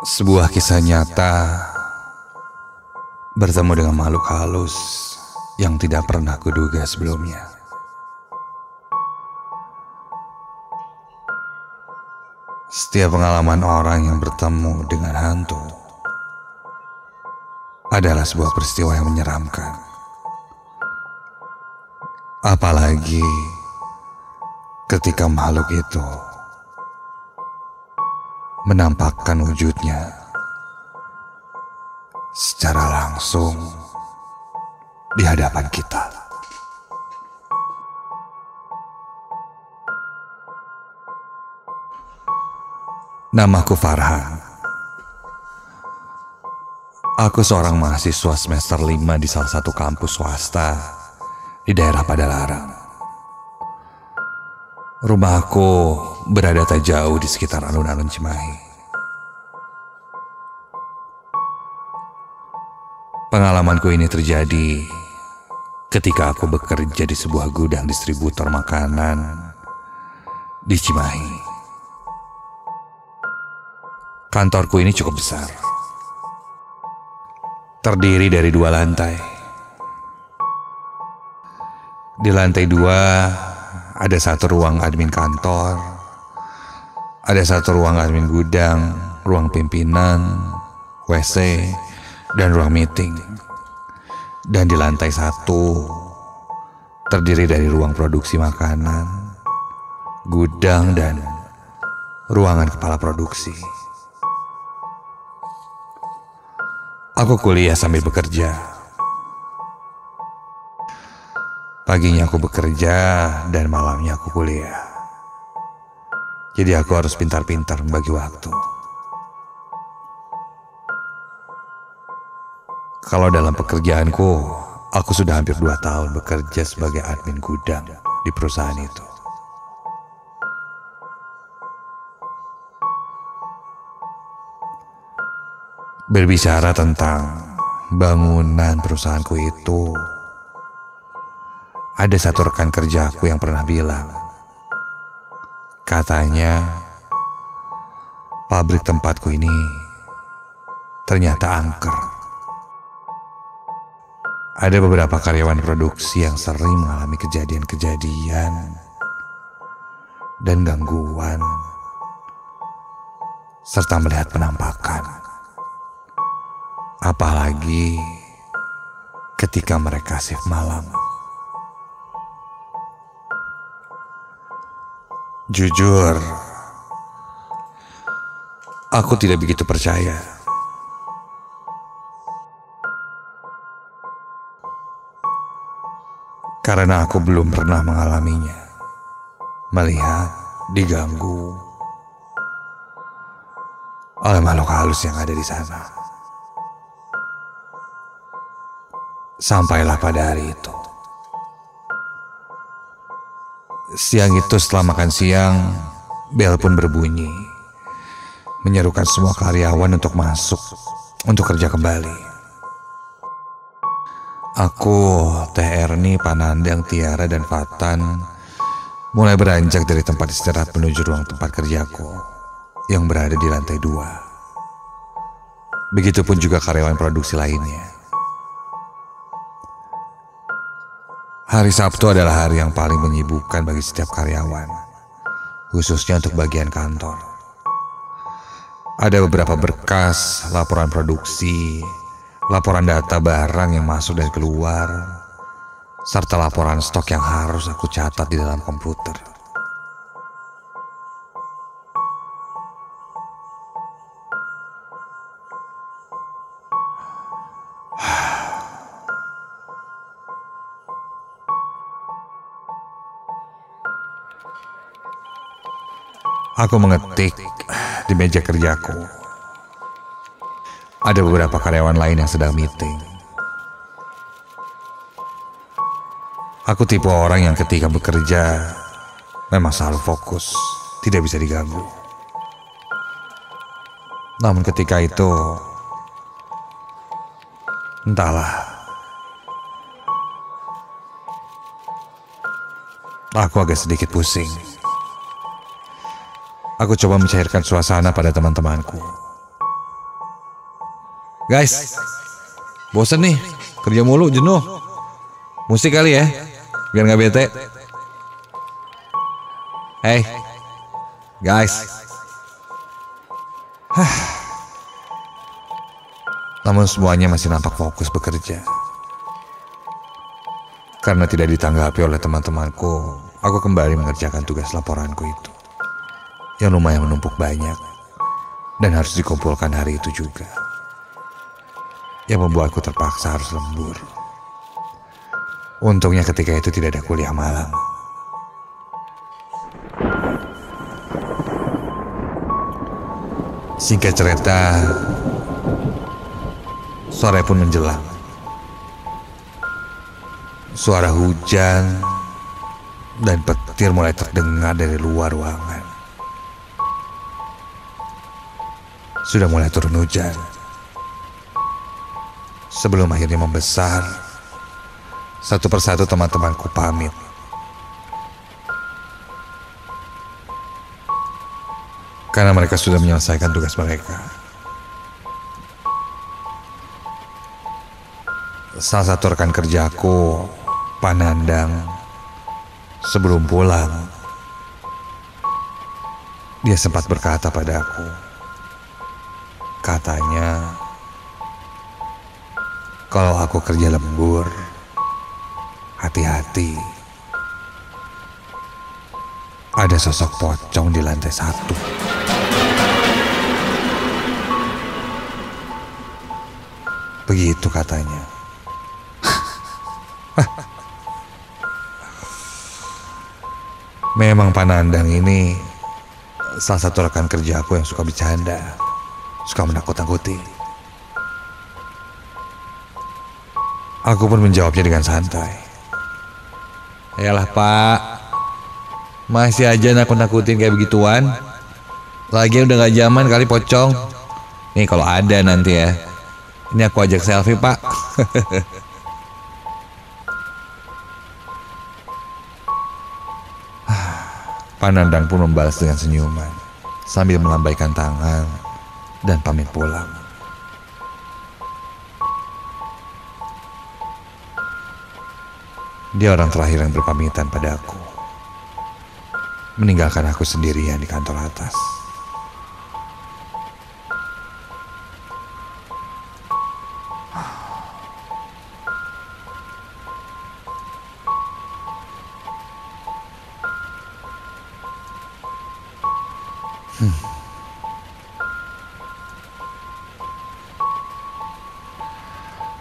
Sebuah kisah nyata bertemu dengan makhluk halus yang tidak pernah kuduga sebelumnya. Setiap pengalaman orang yang bertemu dengan hantu adalah sebuah peristiwa yang menyeramkan. Apalagi ketika makhluk itu menampakkan wujudnya secara langsung di hadapan kita. Namaku Farhan. Aku seorang mahasiswa semester 5 di salah satu kampus swasta di daerah Padalarang. Rumahku berada tak jauh di sekitar alun-alun Cimahi. Pengalamanku ini terjadi ketika aku bekerja di sebuah gudang distributor makanan di Cimahi. Kantorku ini cukup besar, terdiri dari 2 lantai. Di lantai 2 ada 1 ruang admin kantor, ada 1 ruang admin gudang, ruang pimpinan, WC, dan ruang meeting. Dan di lantai 1 terdiri dari ruang produksi makanan, gudang, dan ruangan kepala produksi. Aku kuliah sambil bekerja. Paginya aku bekerja dan malamnya aku kuliah. Jadi aku harus pintar-pintar membagi waktu. Kalau dalam pekerjaanku, aku sudah hampir 2 tahun bekerja sebagai admin gudang di perusahaan itu. Berbicara tentang bangunan perusahaanku itu, ada 1 rekan kerjaku yang pernah bilang, katanya pabrik tempatku ini ternyata angker. Ada beberapa karyawan produksi yang sering mengalami kejadian-kejadian dan gangguan, serta melihat penampakan. Apalagi ketika mereka shift malam. Jujur, aku tidak begitu percaya. Karena aku belum pernah mengalaminya. Melihat, diganggu oleh makhluk halus yang ada di sana. Sampailah pada hari itu. Siang itu setelah makan siang, bel pun berbunyi, menyerukan semua karyawan untuk masuk untuk kerja kembali. Aku, Teh Erni, Panandang, Tiara, dan Fatan mulai beranjak dari tempat istirahat menuju ruang tempat kerjaku yang berada di lantai 2. Begitupun juga karyawan produksi lainnya. Hari Sabtu adalah hari yang paling menyibukkan bagi setiap karyawan, khususnya untuk bagian kantor. Ada beberapa berkas, laporan produksi, laporan data barang yang masuk dan keluar, serta laporan stok yang harus aku catat di dalam komputer. Aku mengetik di meja kerjaku. Ada beberapa karyawan lain yang sedang meeting. Aku tipe orang yang ketika bekerja memang selalu fokus, tidak bisa diganggu. Namun ketika itu, entahlah, aku agak sedikit pusing. Aku coba mencairkan suasana pada teman-temanku. Guys, bosen nih, kerja mulu, jenuh. Musik kali ya, biar gak bete. Hey, guys. Namun semuanya masih nampak fokus bekerja. Karena tidak ditanggapi oleh teman-temanku, aku kembali mengerjakan tugas laporanku itu, yang lumayan menumpuk banyak dan harus dikumpulkan hari itu juga, yang membuatku terpaksa harus lembur. Untungnya ketika itu tidak ada kuliah malam. Singkat cerita, sore pun menjelang. Suara hujan dan petir mulai terdengar dari luar ruangan. Sudah mulai turun hujan. Sebelum akhirnya membesar, satu persatu teman-temanku pamit. Karena mereka sudah menyelesaikan tugas mereka. Salah satu rekan kerjaku, Pak Nandang, sebelum pulang, dia sempat berkata padaku, katanya, kalau aku kerja lembur, hati-hati. Ada sosok pocong di lantai 1. Begitu katanya. Memang Pak Nandang ini salah satu rekan kerja aku yang suka bercanda, suka menakut-nakuti. Aku pun menjawabnya dengan santai. Yalah Pak, masih aja nakut-nakutin kayak begituan. Lagian udah gak zaman kali pocong. Nih kalau ada nanti ya, ini aku ajak selfie Pak. Pak Nandang pun membalas dengan senyuman sambil melambaikan tangan dan pamit pulang. Dia orang terakhir yang berpamitan padaku, meninggalkan aku sendirian di kantor atas.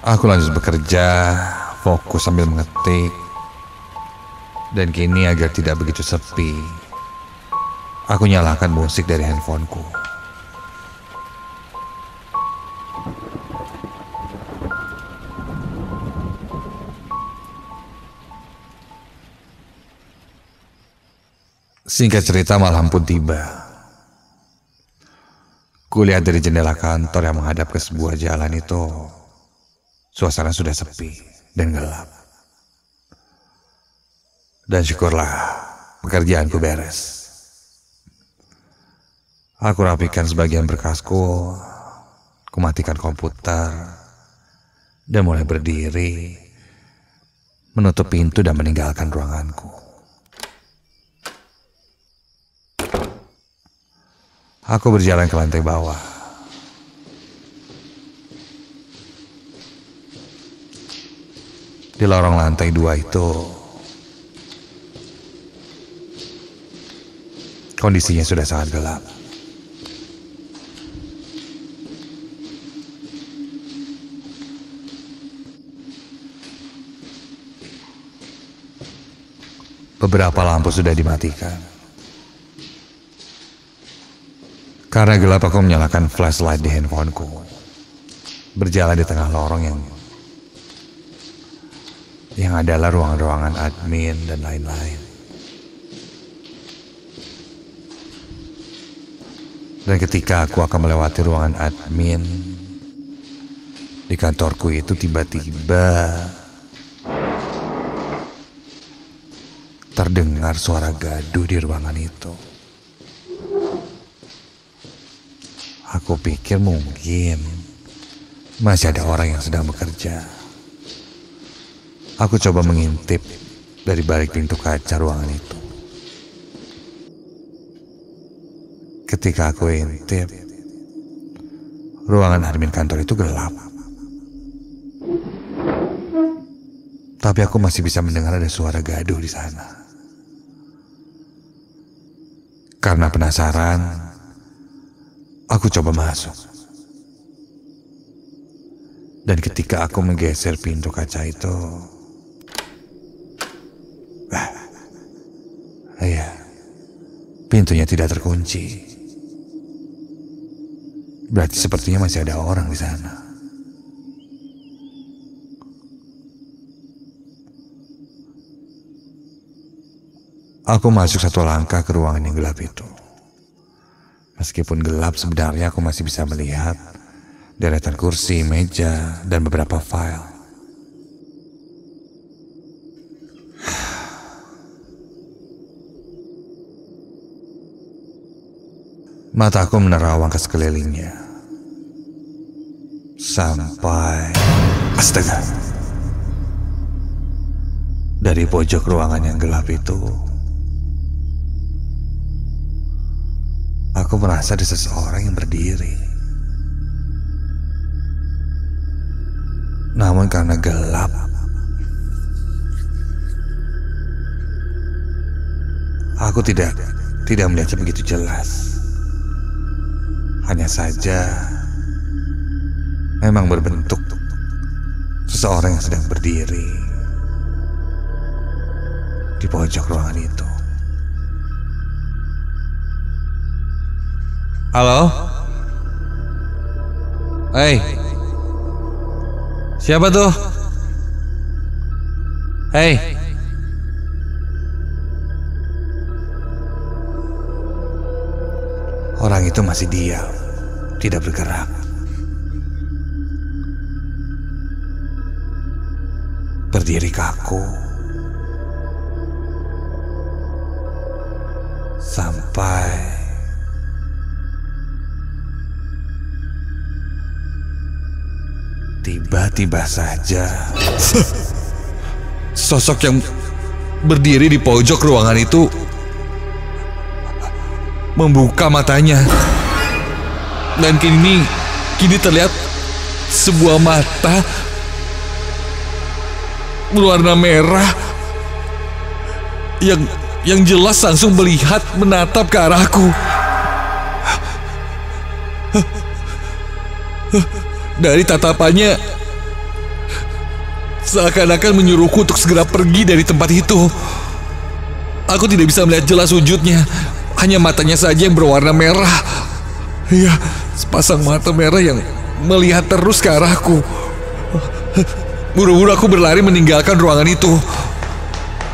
Aku lanjut bekerja, fokus sambil mengetik. Dan kini agar tidak begitu sepi, aku nyalakan musik dari handphoneku. Singkat cerita, malam pun tiba. Kulihat dari jendela kantor yang menghadap ke sebuah jalan itu, suasana sudah sepi dan gelap. Dan syukurlah pekerjaanku beres. Aku rapikan sebagian berkasku, kumatikan komputer, dan mulai berdiri, menutup pintu dan meninggalkan ruanganku. Aku berjalan ke lantai bawah. Di lorong lantai 2 itu, kondisinya sudah sangat gelap. Beberapa lampu sudah dimatikan. Karena gelap, aku menyalakan flashlight di handphoneku. Berjalan di tengah lorong yang adalah ruangan-ruangan admin dan lain-lain. Dan ketika aku akan melewati ruangan admin, di kantorku itu tiba-tiba terdengar suara gaduh di ruangan itu. Aku pikir mungkin masih ada orang yang sedang bekerja. Aku coba mengintip dari balik pintu kaca ruangan itu. Ketika aku intip, ruangan admin kantor itu gelap. Tapi aku masih bisa mendengar ada suara gaduh di sana. Karena penasaran, aku coba masuk. Dan ketika aku menggeser pintu kaca itu, iya, pintunya tidak terkunci. Berarti sepertinya masih ada orang di sana. Aku masuk satu langkah ke ruangan yang gelap itu. Meskipun gelap, sebenarnya aku masih bisa melihat deretan kursi, meja, dan beberapa file. Mataku menerawang ke sekelilingnya. Sampai... Astaga! Dari pojok ruangan yang gelap itu, aku merasa ada seseorang yang berdiri. Namun karena gelap, aku tidak melihatnya begitu jelas. Hanya saja memang berbentuk seseorang yang sedang berdiri di pojok ruangan itu. Halo? Hei, siapa tuh? Hei. Orang itu masih diam, tidak bergerak. Berdiri kaku. Sampai tiba-tiba saja sosok yang berdiri di pojok ruangan itu membuka matanya, dan kini terlihat sebuah mata berwarna merah yang jelas langsung melihat menatap ke arahku. Dari tatapannya seakan-akan menyuruhku untuk segera pergi dari tempat itu. Aku tidak bisa melihat jelas wujudnya, hanya matanya saja yang berwarna merah. Iya, sepasang mata merah yang melihat terus ke arahku. Buru-buru aku berlari meninggalkan ruangan itu,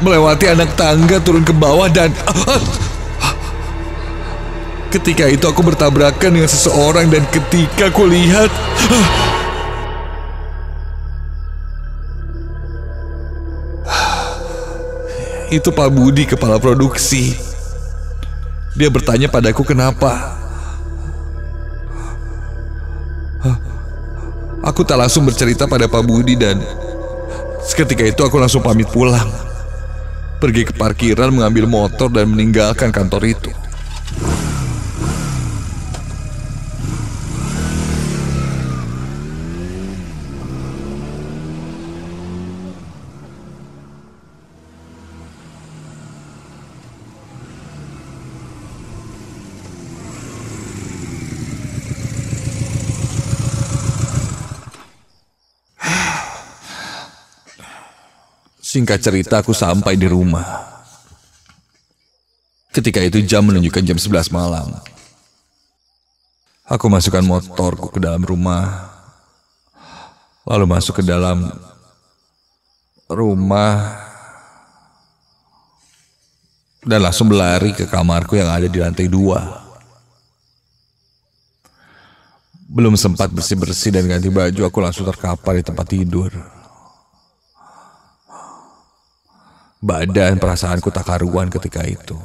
melewati anak tangga turun ke bawah, dan ketika itu aku bertabrakan dengan seseorang, dan ketika aku lihat, itu Pak Budi, kepala produksi. Dia bertanya padaku kenapa. Aku tak langsung bercerita pada Pak Budi, dan seketika itu aku langsung pamit pulang, pergi ke parkiran, mengambil motor, dan meninggalkan kantor itu. Singkat cerita, aku sampai di rumah. Ketika itu jam menunjukkan jam 11 malam. Aku masukkan motorku ke dalam rumah, lalu masuk ke dalam rumah, dan langsung berlari ke kamarku yang ada di lantai 2. Belum sempat bersih-bersih dan ganti baju, aku langsung terkapar di tempat tidur. Badan perasaanku tak karuan ketika itu.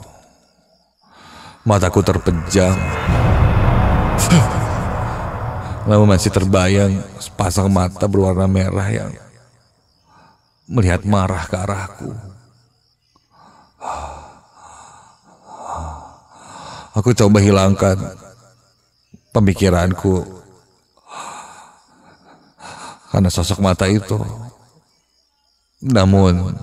Mataku terpejam. namun masih terbayang sepasang mata berwarna merah yang melihat marah ke arahku. Aku coba hilangkan pemikiranku karena sosok mata itu. Namun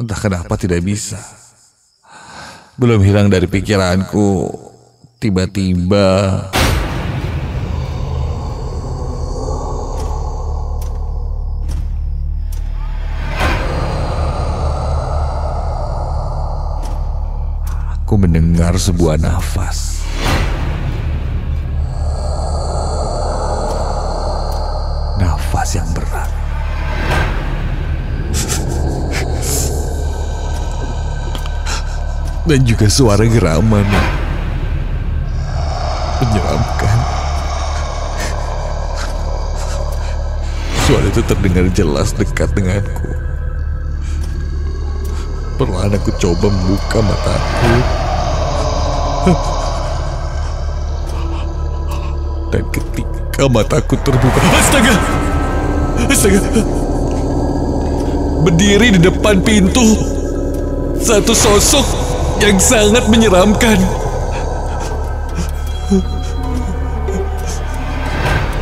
entah kenapa tidak bisa. Belum hilang dari pikiranku, tiba-tiba aku mendengar sebuah nafas. Nafas yang berat. Dan juga suara geraman yang menyeramkan. Suara itu terdengar jelas dekat denganku. Perlahan aku coba membuka mataku. Dan ketika mataku terbuka, astaga! Astaga! Berdiri di depan pintu satu sosok yang sangat menyeramkan.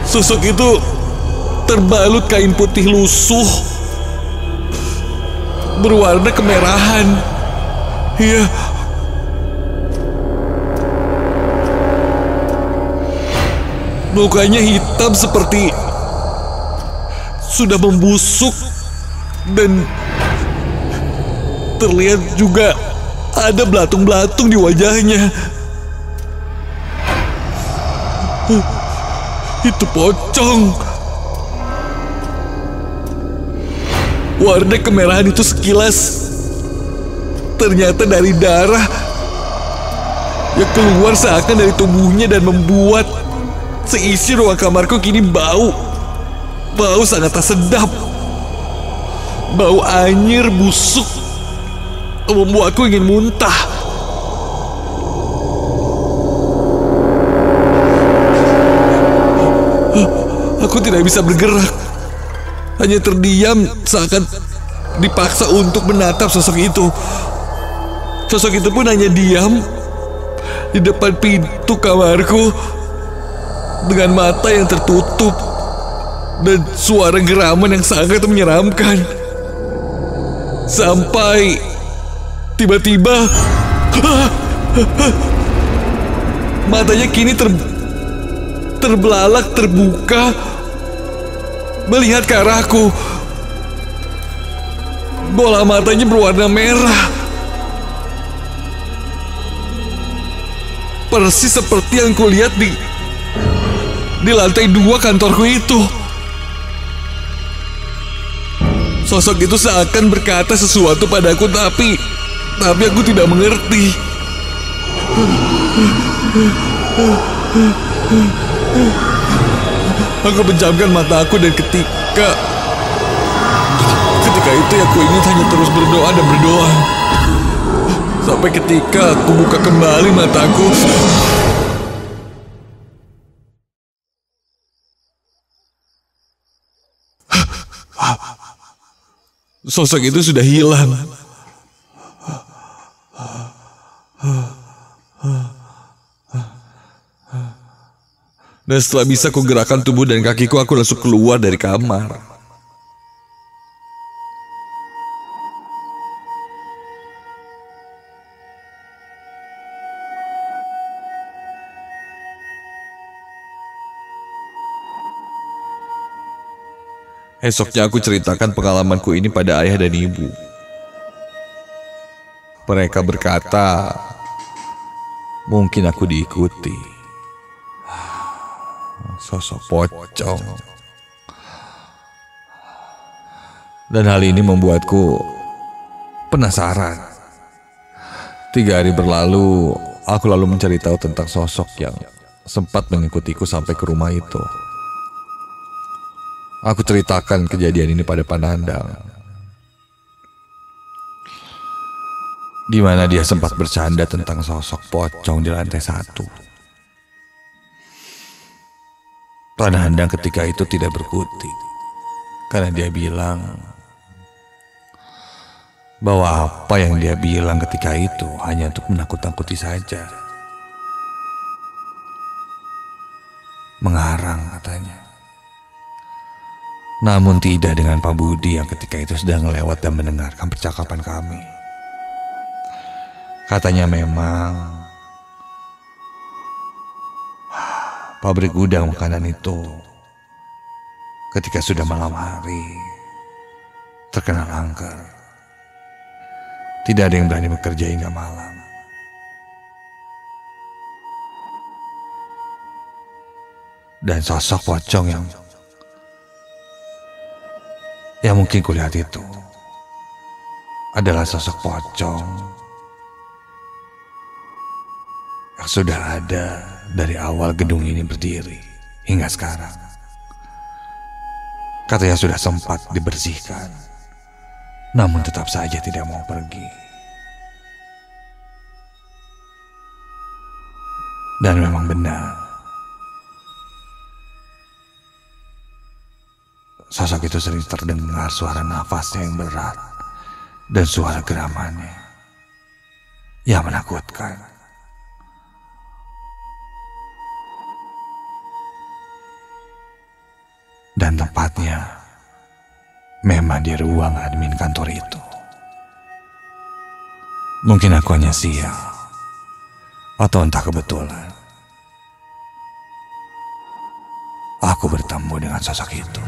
Sosok itu terbalut kain putih lusuh berwarna kemerahan. Iya. Mukanya hitam seperti sudah membusuk dan terlihat juga ada belatung-belatung di wajahnya. Itu pocong. Warna kemerahan itu sekilas ternyata dari darah yang keluar seakan dari tubuhnya dan membuat seisi ruang kamarku kini bau. Bau sangat tak sedap. Bau anyir busuk membuatku ingin muntah. Aku tidak bisa bergerak, hanya terdiam seakan dipaksa untuk menatap sosok itu. Sosok itu pun hanya diam di depan pintu kamarku dengan mata yang tertutup dan suara geraman yang sangat menyeramkan. Sampai tiba-tiba matanya kini terbelalak terbuka melihat ke arahku. Bola matanya berwarna merah, persis seperti yang kulihat di lantai 2 kantorku itu. Sosok itu seakan berkata sesuatu padaku, tapi aku tidak mengerti. Aku pejamkan mataku dan ketika itu aku ingin hanya terus berdoa dan berdoa. Sampai ketika aku buka kembali mataku, sosok itu sudah hilang. Dan setelah bisa kugerakkan tubuh dan kakiku, aku langsung keluar dari kamar. Esoknya aku ceritakan pengalamanku ini pada ayah dan ibu. Mereka berkata, mungkin aku diikuti. Sosok pocong. Dan hal ini membuatku penasaran. 3 hari berlalu, aku lalu mencari tahu tentang sosok yang sempat mengikutiku sampai ke rumah itu. Aku ceritakan kejadian ini pada Panandang, di mana dia sempat bercanda tentang sosok pocong di lantai 1. Pandang ketika itu tidak berkutik, karena dia bilang bahwa apa yang dia bilang ketika itu hanya untuk menakut-nakuti saja. Mengarang katanya. Namun tidak dengan Pak Budi yang ketika itu sedang lewat dan mendengarkan percakapan kami. Katanya memang pabrik gudang makanan itu ketika sudah malam hari terkena angker. Tidak ada yang berani bekerja hingga malam. Dan sosok pocong yang mungkin kulihat itu adalah sosok pocong yang sudah ada dari awal gedung ini berdiri hingga sekarang. Katanya sudah sempat dibersihkan, namun tetap saja tidak mau pergi. Dan memang benar, sosok itu sering terdengar suara nafasnya yang berat dan suara geramannya yang menakutkan. Dan tempatnya memang di ruang admin kantor itu. Mungkin aku hanya sial, atau entah kebetulan aku bertemu dengan sosok itu.